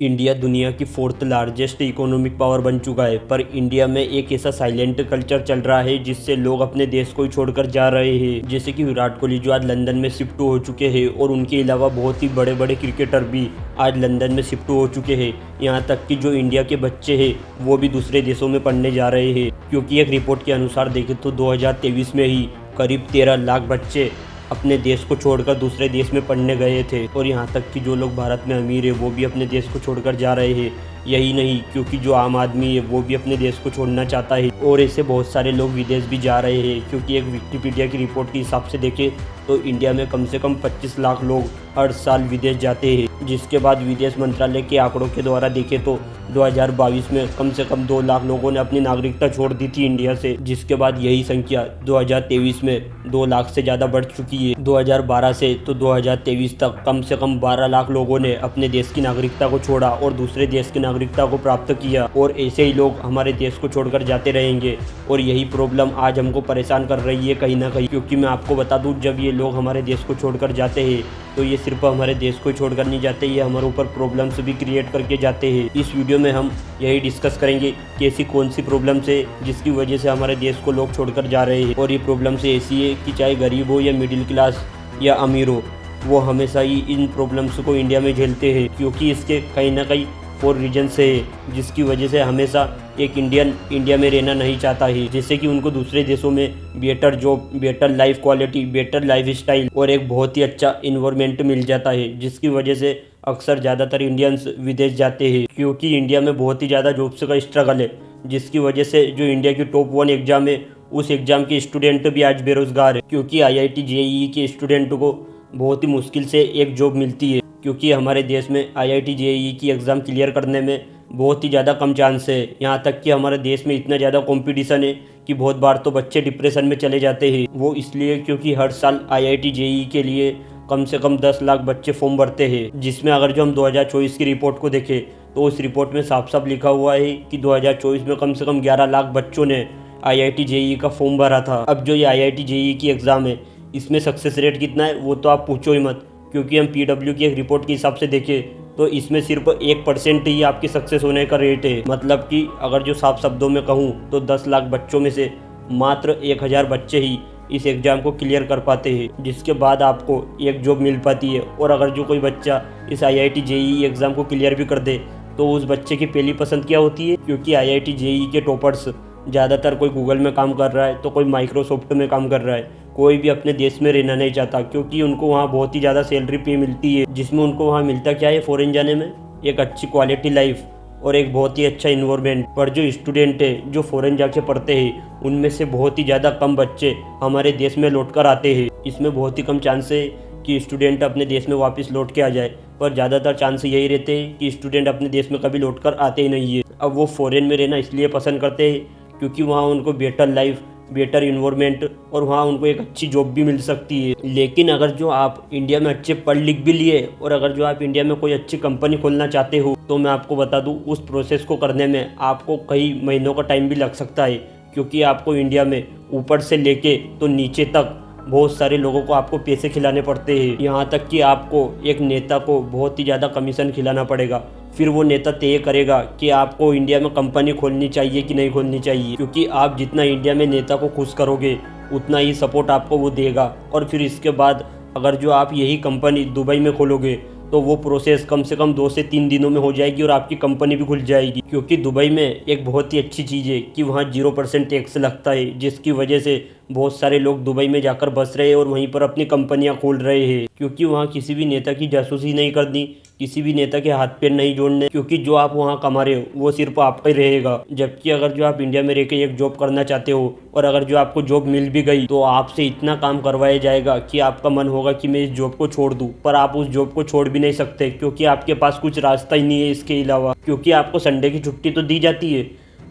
India दुनिया की fourth largest economic power बन चुका है, पर इंडिया में एक ऐसा साइलेंट कल्चर चल रहा है जिससे लोग अपने देश को ही छोड़कर जा रहे हैं। जैसे कि विराट कोहली जो आज लंदन में शिफ्ट हो चुके हैं, और उनके अलावा बहुत ही बड़े बड़े क्रिकेटर भी आज लंदन में शिफ्ट हो चुके हैं। यहाँ तक कि जो इंडिया के बच्चे हैं वो भी दूसरे देशों में पढ़ने जा रहे हैं, क्योंकि एक रिपोर्ट के अनुसार देखें तो 2023 में ही करीब 13 लाख बच्चे अपने देश को छोड़कर दूसरे देश में पढ़ने गए थे। और यहाँ तक कि जो लोग भारत में अमीर है वो भी अपने देश को छोड़कर जा रहे हैं। यही नहीं, क्योंकि जो आम आदमी है वो भी अपने देश को छोड़ना चाहता है, और ऐसे बहुत सारे लोग विदेश भी जा रहे हैं। क्योंकि एक विकिपीडिया की रिपोर्ट के हिसाब से देखें तो इंडिया में कम से कम 25 लाख लोग हर साल विदेश जाते हैं, जिसके बाद विदेश मंत्रालय के आंकड़ों के द्वारा देखें तो 2022 में कम से कम 2 लाख लोगों ने अपनी नागरिकता छोड़ दी थी इंडिया से, जिसके बाद यही संख्या 2023 में 2 लाख से ज़्यादा बढ़ चुकी है। 2012 से तो 2023 तक कम से कम 12 लाख लोगों ने अपने देश की नागरिकता को छोड़ा और दूसरे देश की नागरिकता को प्राप्त किया, और ऐसे ही लोग हमारे देश को छोड़कर जाते रहेंगे। और यही प्रॉब्लम आज हमको परेशान कर रही है कहीं ना कहीं, क्योंकि मैं आपको बता दूं, जब ये लोग हमारे देश को छोड़कर जाते हैं तो ये सिर्फ हमारे देश को छोड़कर नहीं जाते, ये हमारे ऊपर प्रॉब्लम्स भी क्रिएट करके जाते हैं। इस वीडियो में हम यही डिस्कस करेंगे कि ऐसी कौन सी प्रॉब्लम्स है जिसकी वजह से हमारे देश को लोग छोड़कर जा रहे हैं। और ये प्रॉब्लम्स ऐसी है कि चाहे गरीब हो या मिडिल क्लास या अमीर हो, वो हमेशा ही इन प्रॉब्लम्स को इंडिया में झेलते हैं, क्योंकि इसके कहीं ना कहीं 4 रीजन्स है जिसकी वजह से हमेशा एक इंडियन इंडिया में रहना नहीं चाहता है। जैसे कि उनको दूसरे देशों में better job, better life quality, better life style और एक बहुत ही अच्छा इन्वायरमेंट मिल जाता है, जिसकी वजह से अक्सर ज़्यादातर इंडियंस विदेश जाते हैं। क्योंकि इंडिया में बहुत ही ज़्यादा जॉब्स का स्ट्रगल है, जिसकी वजह से जो इंडिया की टॉप 1 एग्ज़ाम है उस एग्ज़ाम के स्टूडेंट भी आज बेरोज़गार है। क्योंकि IIT JEE के स्टूडेंट को बहुत ही मुश्किल से एक जॉब मिलती है, क्योंकि हमारे देश में IIT JEE की एग्ज़ाम क्लियर करने में बहुत ही ज़्यादा कम चांस है। यहाँ तक कि हमारे देश में इतना ज़्यादा कंपटीशन है कि बहुत बार तो बच्चे डिप्रेशन में चले जाते हैं। वो इसलिए क्योंकि हर साल IIT JEE के लिए कम से कम 10 लाख बच्चे फॉर्म भरते हैं, जिसमें अगर जो हम 2024 की रिपोर्ट को देखें तो उस रिपोर्ट में साफ साफ लिखा हुआ है कि 2024 में कम से कम 11 लाख बच्चों ने IIT JEE का फॉर्म भरा था। अब जो ये IIT JEE की एग्ज़ाम है इसमें सक्सेस रेट कितना है वो तो आप पूछो ही मत, क्योंकि हम PW की एक रिपोर्ट के हिसाब से देखें तो इसमें सिर्फ 1% ही आपकी सक्सेस होने का रेट है। मतलब कि अगर जो साफ शब्दों में कहूँ तो 10 लाख बच्चों में से मात्र 1000 बच्चे ही इस एग्ज़ाम को क्लियर कर पाते हैं, जिसके बाद आपको एक जॉब मिल पाती है। और अगर जो कोई बच्चा इस IIT JEE एग्ज़ाम को क्लियर भी कर दे तो उस बच्चे की पहली पसंद क्या होती है? क्योंकि IIT JEE के टॉपर्स ज़्यादातर कोई गूगल में काम कर रहा है तो कोई माइक्रोसॉफ्ट में काम कर रहा है, कोई भी अपने देश में रहना नहीं चाहता, क्योंकि उनको वहाँ बहुत ही ज़्यादा सैलरी पे मिलती है, जिसमें उनको वहाँ मिलता क्या है फ़ॉरेन जाने में? एक अच्छी क्वालिटी लाइफ और एक बहुत ही अच्छा इन्वायरमेंट। पर जो स्टूडेंट है जो फ़ॉरेन जाके पढ़ते हैं उनमें से बहुत ही ज़्यादा कम बच्चे हमारे देश में लौट कर आते हैं। इसमें बहुत ही कम चांस है कि स्टूडेंट अपने देश में वापस लौट के आ जाए, पर ज़्यादातर चांस यही रहते हैं कि स्टूडेंट अपने देश में कभी लौट कर आते ही नहीं है। अब वो फ़ॉरेन में रहना इसलिए पसंद करते हैं क्योंकि वहाँ उनको बेटर लाइफ, बेटर इन्वायरमेंट और वहाँ उनको एक अच्छी जॉब भी मिल सकती है। लेकिन अगर जो आप इंडिया में अच्छे पढ़ लिख भी लिए और अगर जो आप इंडिया में कोई अच्छी कंपनी खोलना चाहते हो तो मैं आपको बता दूँ उस प्रोसेस को करने में आपको कई महीनों का टाइम भी लग सकता है, क्योंकि आपको इंडिया में ऊपर से लेके तो नीचे तक बहुत सारे लोगों को आपको पैसे खिलाने पड़ते हैं। यहाँ तक कि आपको एक नेता को बहुत ही ज़्यादा कमीशन खिलाना पड़ेगा, फिर वो नेता तय करेगा कि आपको इंडिया में कंपनी खोलनी चाहिए कि नहीं खोलनी चाहिए। क्योंकि आप जितना इंडिया में नेता को खुश करोगे उतना ही सपोर्ट आपको वो देगा। और फिर इसके बाद अगर जो आप यही कंपनी दुबई में खोलोगे तो वो प्रोसेस कम से कम 2 से 3 दिनों में हो जाएगी और आपकी कंपनी भी खुल जाएगी। क्योंकि दुबई में एक बहुत ही अच्छी चीज़ है कि वहाँ 0% टैक्स लगता है, जिसकी वजह से बहुत सारे लोग दुबई में जाकर बस रहे हैं और वहीं पर अपनी कंपनियां खोल रहे हैं। क्योंकि वहाँ किसी भी नेता की जासूसी नहीं करनी, किसी भी नेता के हाथ पैर नहीं जोड़ने, क्योंकि जो आप वहाँ कमा रहे हो वो सिर्फ आपका ही रहेगा। जबकि अगर जो आप इंडिया में रह के एक जॉब करना चाहते हो और अगर जो आपको जॉब मिल भी गई तो आपसे इतना काम करवाया जाएगा कि आपका मन होगा कि मैं इस जॉब को छोड़ दूँ, पर आप उस जॉब को छोड़ भी नहीं सकते, क्योंकि आपके पास कुछ रास्ता ही नहीं है इसके अलावा। क्योंकि आपको संडे की छुट्टी तो दी जाती है,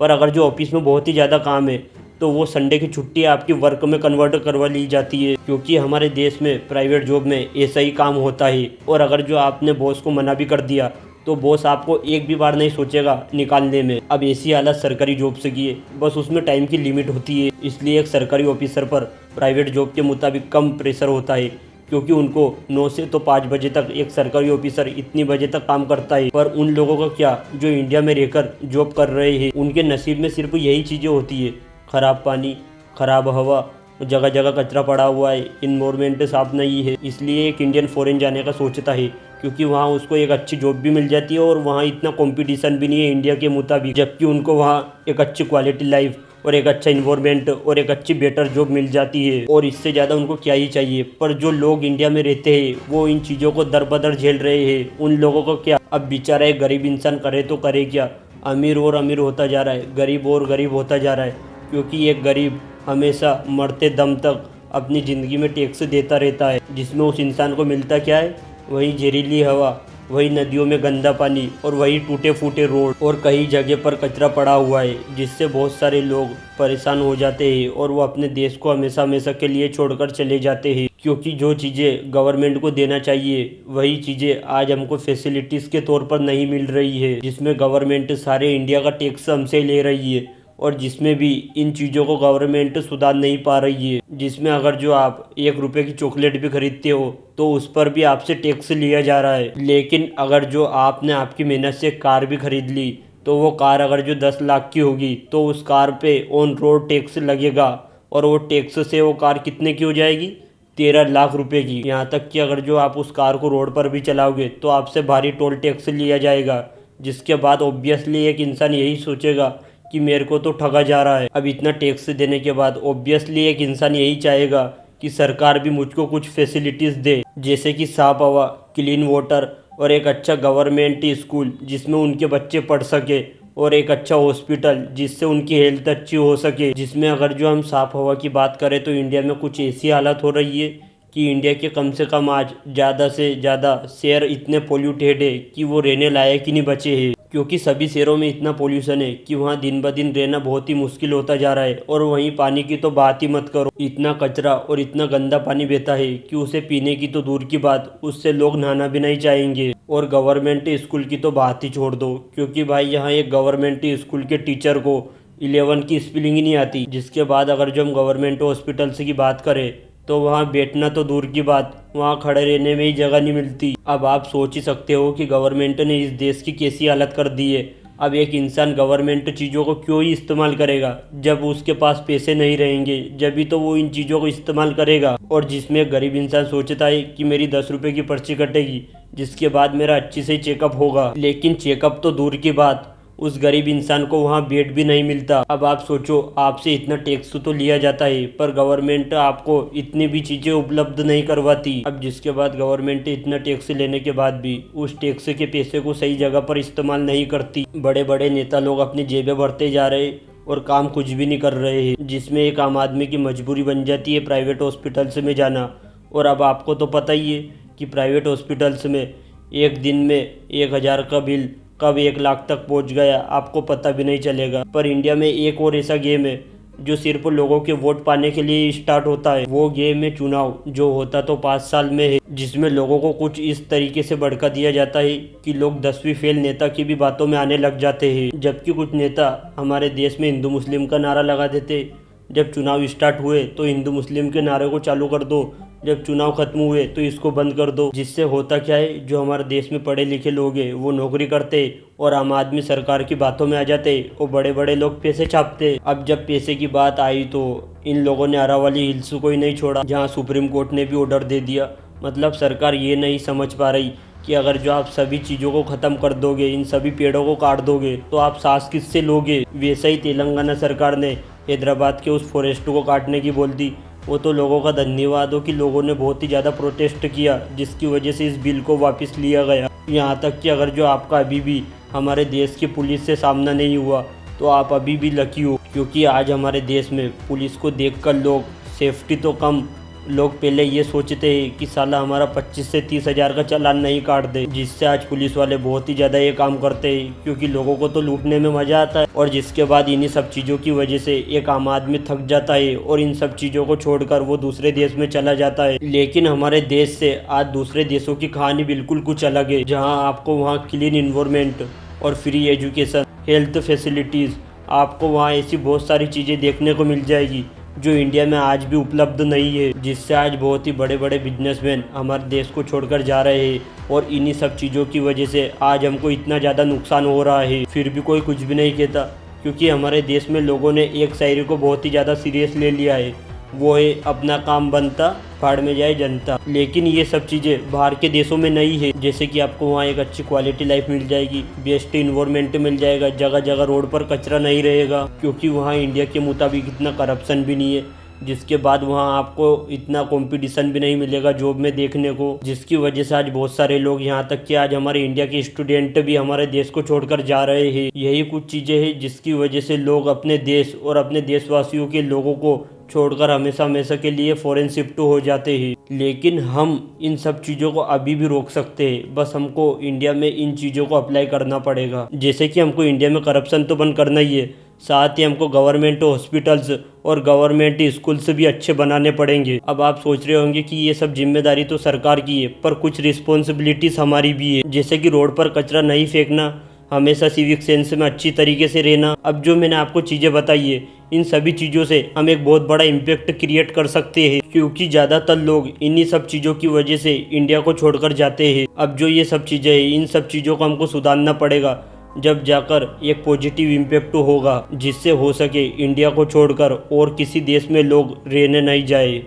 पर अगर जो ऑफिस में बहुत ही ज़्यादा काम है तो वो संडे की छुट्टी आपकी वर्क में कन्वर्ट करवा ली जाती है। क्योंकि हमारे देश में प्राइवेट जॉब में ऐसा ही काम होता है, और अगर जो आपने बॉस को मना भी कर दिया तो बॉस आपको एक भी बार नहीं सोचेगा निकालने में। अब ऐसी हालत सरकारी जॉब से की है, बस उसमें टाइम की लिमिट होती है, इसलिए एक सरकारी ऑफिसर पर प्राइवेट जॉब के मुताबिक कम प्रेशर होता है। क्योंकि उनको 9 से तो 5 बजे तक एक सरकारी ऑफिसर इतनी बजे तक काम करता है। पर उन लोगों का क्या जो इंडिया में रहकर जॉब कर रहे हैं, उनके नसीब में सिर्फ यही चीज़ें होती है, खराब पानी, खराब हवा, जगह जगह कचरा पड़ा हुआ है, इन्वायरमेंट साफ नहीं है। इसलिए एक इंडियन फॉरेन जाने का सोचता है, क्योंकि वहाँ उसको एक अच्छी जॉब भी मिल जाती है और वहाँ इतना कंपटीशन भी नहीं है इंडिया के मुताबिक, जबकि उनको वहाँ एक अच्छी क्वालिटी लाइफ और एक अच्छा इन्वायरमेंट और एक अच्छी बेटर जॉब मिल जाती है। और इससे ज़्यादा उनको क्या ही चाहिए। पर जो लोग इंडिया में रहते हैं वो इन चीज़ों को दर बदर झेल रहे हैं। उन लोगों को क्या, अब बेचारा एक गरीब इंसान करे तो करे क्या, अमीर और अमीर होता जा रहा है, गरीब और गरीब होता जा रहा है, क्योंकि एक गरीब हमेशा मरते दम तक अपनी ज़िंदगी में टैक्स देता रहता है, जिसमें उस इंसान को मिलता क्या है, वही जहरीली हवा, वही नदियों में गंदा पानी और वही टूटे फूटे रोड और कई जगह पर कचरा पड़ा हुआ है, जिससे बहुत सारे लोग परेशान हो जाते हैं और वो अपने देश को हमेशा हमेशा के लिए छोड़कर चले जाते हैं। क्योंकि जो चीज़ें गवर्नमेंट को देना चाहिए वही चीज़ें आज हमको फैसिलिटीज़ के तौर पर नहीं मिल रही है, जिसमें गवर्नमेंट सारे इंडिया का टैक्स हमसे ले रही है और जिसमें भी इन चीज़ों को गवर्नमेंट सुधार नहीं पा रही है। जिसमें अगर जो आप 1 रुपये की चॉकलेट भी खरीदते हो तो उस पर भी आपसे टैक्स लिया जा रहा है। लेकिन अगर जो आपने आपकी मेहनत से कार भी खरीद ली तो वो कार अगर जो 10 लाख की होगी तो उस कार पे ऑन रोड टैक्स लगेगा और वो टैक्स से वो कार कितने की हो जाएगी, 13 लाख रुपए की। यहाँ तक कि अगर जो आप उस कार को रोड पर भी चलाओगे तो आपसे भारी टोल टैक्स लिया जाएगा, जिसके बाद ऑब्वियसली एक इंसान यही सोचेगा कि मेरे को तो ठगा जा रहा है। अब इतना टैक्स देने के बाद ऑब्वियसली एक इंसान यही चाहेगा कि सरकार भी मुझको कुछ फैसिलिटीज़ दे, जैसे कि साफ हवा, क्लीन वाटर और एक अच्छा गवर्नमेंट स्कूल जिसमें उनके बच्चे पढ़ सके और एक अच्छा हॉस्पिटल जिससे उनकी हेल्थ अच्छी हो सके। जिसमें अगर जो हम साफ हवा की बात करें तो इंडिया में कुछ ऐसी हालत हो रही है कि इंडिया के कम से कम आज ज़्यादा से ज़्यादा शहर इतने पोल्यूटेड है कि वो रहने लायक ही नहीं बचे हैं, क्योंकि सभी शहरों में इतना पोल्यूशन है कि वहाँ दिन ब दिन रहना बहुत ही मुश्किल होता जा रहा है। और वहीं पानी की तो बात ही मत करो, इतना कचरा और इतना गंदा पानी बहता है कि उसे पीने की तो दूर की बात, उससे लोग नहाना भी नहीं चाहेंगे। और गवर्नमेंट स्कूल की तो बात ही छोड़ दो, क्योंकि भाई यहाँ एक गवर्नमेंट स्कूल के टीचर को 11 की स्पेलिंग ही नहीं आती। जिसके बाद अगर जो हम गवर्नमेंट हॉस्पिटल्स की बात करें तो वहाँ बैठना तो दूर की बात, वहाँ खड़े रहने में ही जगह नहीं मिलती। अब आप सोच ही सकते हो कि गवर्नमेंट ने इस देश की कैसी हालत कर दी है। अब एक इंसान गवर्नमेंट चीज़ों को क्यों ही इस्तेमाल करेगा, जब उसके पास पैसे नहीं रहेंगे जब भी तो वो इन चीज़ों को इस्तेमाल करेगा। और जिसमें एक गरीब इंसान सोचता है कि मेरी 10 रुपये की पर्ची कटेगी जिसके बाद मेरा अच्छी से चेकअप होगा, लेकिन चेकअप तो दूर की बात, उस गरीब इंसान को वहाँ बेड भी नहीं मिलता। अब आप सोचो, आपसे इतना टैक्स तो लिया जाता है पर गवर्नमेंट आपको इतनी भी चीज़ें उपलब्ध नहीं करवाती। अब जिसके बाद गवर्नमेंट इतना टैक्स लेने के बाद भी उस टैक्स के पैसे को सही जगह पर इस्तेमाल नहीं करती। बड़े बड़े नेता लोग अपनी जेबें भरते जा रहे और काम कुछ भी नहीं कर रहे हैं, जिसमें एक आम आदमी की मजबूरी बन जाती है प्राइवेट हॉस्पिटल्स में जाना। और अब आपको तो पता ही है कि प्राइवेट हॉस्पिटल्स में एक दिन में 1000 का बिल कब 1 लाख तक पहुंच गया आपको पता भी नहीं चलेगा। पर इंडिया में एक और ऐसा गेम है जो सिर्फ लोगों के वोट पाने के लिए स्टार्ट होता है। वो गेम है चुनाव, जो होता तो 5 साल में है, जिसमें लोगों को कुछ इस तरीके से भड़का दिया जाता है कि लोग 10वीं फेल नेता की भी बातों में आने लग जाते हैं। जबकि कुछ नेता हमारे देश में हिंदू मुस्लिम का नारा लगा देते, जब चुनाव स्टार्ट हुए तो हिंदू मुस्लिम के नारे को चालू कर दो, जब चुनाव खत्म हुए तो इसको बंद कर दो। जिससे होता क्या है, जो हमारे देश में पढ़े लिखे लोग हैं वो नौकरी करते और आम आदमी सरकार की बातों में आ जाते और बड़े बड़े लोग पैसे छापते। अब जब पैसे की बात आई तो इन लोगों ने अरावली हिल्स को ही नहीं छोड़ा, जहाँ सुप्रीम कोर्ट ने भी ऑर्डर दे दिया। मतलब सरकार ये नहीं समझ पा रही कि अगर जो आप सभी चीज़ों को ख़त्म कर दोगे, इन सभी पेड़ों को काट दोगे तो आप सांस किससे लोगे। वैसा ही तेलंगाना सरकार ने हैदराबाद के उस फॉरेस्ट को काटने की बोल दी। वो तो लोगों का धन्यवाद हो कि लोगों ने बहुत ही ज़्यादा प्रोटेस्ट किया, जिसकी वजह से इस बिल को वापस लिया गया। यहाँ तक कि अगर जो आपका अभी भी हमारे देश की पुलिस से सामना नहीं हुआ तो आप अभी भी लकी हो, क्योंकि आज हमारे देश में पुलिस को देखकर लोग, सेफ्टी तो कम, लोग पहले ये सोचते हैं कि साला हमारा 25 से 30 हज़ार का चालान नहीं काट दे। जिससे आज पुलिस वाले बहुत ही ज़्यादा ये काम करते हैं, क्योंकि लोगों को तो लूटने में मज़ा आता है। और जिसके बाद इन्हीं सब चीज़ों की वजह से एक आम आदमी थक जाता है और इन सब चीज़ों को छोड़कर वो दूसरे देश में चला जाता है। लेकिन हमारे देश से आज दूसरे देशों की कहानी बिल्कुल कुछ अलग है, जहाँ आपको वहाँ क्लीन इन्वायरमेंट और फ्री एजुकेशन, हेल्थ फैसिलिटीज़, आपको वहाँ ऐसी बहुत सारी चीज़ें देखने को मिल जाएगी। जो इंडिया में आज भी उपलब्ध नहीं है, जिससे आज बहुत ही बड़े बड़े बिजनेसमैन हमारे देश को छोड़कर जा रहे हैं। और इन्हीं सब चीज़ों की वजह से आज हमको इतना ज़्यादा नुकसान हो रहा है, फिर भी कोई कुछ भी नहीं कहता, क्योंकि हमारे देश में लोगों ने एक शायरी को बहुत ही ज़्यादा सीरियस ले लिया है, वो है अपना काम बनता फाड़ में जाए जनता। लेकिन ये सब चीज़ें बाहर के देशों में नहीं है, जैसे कि आपको वहाँ एक अच्छी क्वालिटी लाइफ मिल जाएगी, बेस्ट इन्वायरमेंट मिल जाएगा, जगह जगह रोड पर कचरा नहीं रहेगा, क्योंकि वहाँ इंडिया के मुताबिक इतना करप्शन भी नहीं है। जिसके बाद वहाँ आपको इतना कंपटीशन भी नहीं मिलेगा जॉब में देखने को, जिसकी वजह से आज बहुत सारे लोग, यहाँ तक कि आज हमारे इंडिया के स्टूडेंट भी हमारे देश को छोड़कर जा रहे हैं। यही कुछ चीज़ें हैं जिसकी वजह से लोग अपने देश और अपने देशवासियों के लोगों को छोड़कर हमेशा हमेशा के लिए फॉरेन शिफ्ट हो जाते हैं। लेकिन हम इन सब चीज़ों को अभी भी रोक सकते हैं, बस हमको इंडिया में इन चीज़ों को अप्लाई करना पड़ेगा। जैसे कि हमको इंडिया में करप्शन तो बंद करना ही है, साथ ही हमको गवर्नमेंट हॉस्पिटल्स और गवर्नमेंट स्कूल्स भी अच्छे बनाने पड़ेंगे। अब आप सोच रहे होंगे कि ये सब जिम्मेदारी तो सरकार की है, पर कुछ रिस्पॉन्सिबिलिटीज़ हमारी भी है, जैसे कि रोड पर कचरा नहीं फेंकना, हमेशा सिविक सेंस में अच्छी तरीके से रहना। अब जो मैंने आपको चीज़ें बताई है, इन सभी चीज़ों से हम एक बहुत बड़ा इम्पैक्ट क्रिएट कर सकते हैं, क्योंकि ज़्यादातर लोग इन्हीं सब चीज़ों की वजह से इंडिया को छोड़कर जाते हैं। अब जो ये सब चीज़ें हैं, इन सब चीज़ों को हमको सुधारना पड़ेगा, जब जाकर एक पॉजिटिव इम्पैक्ट होगा, जिससे हो सके इंडिया को छोड़कर और किसी देश में लोग रहने नहीं जाए।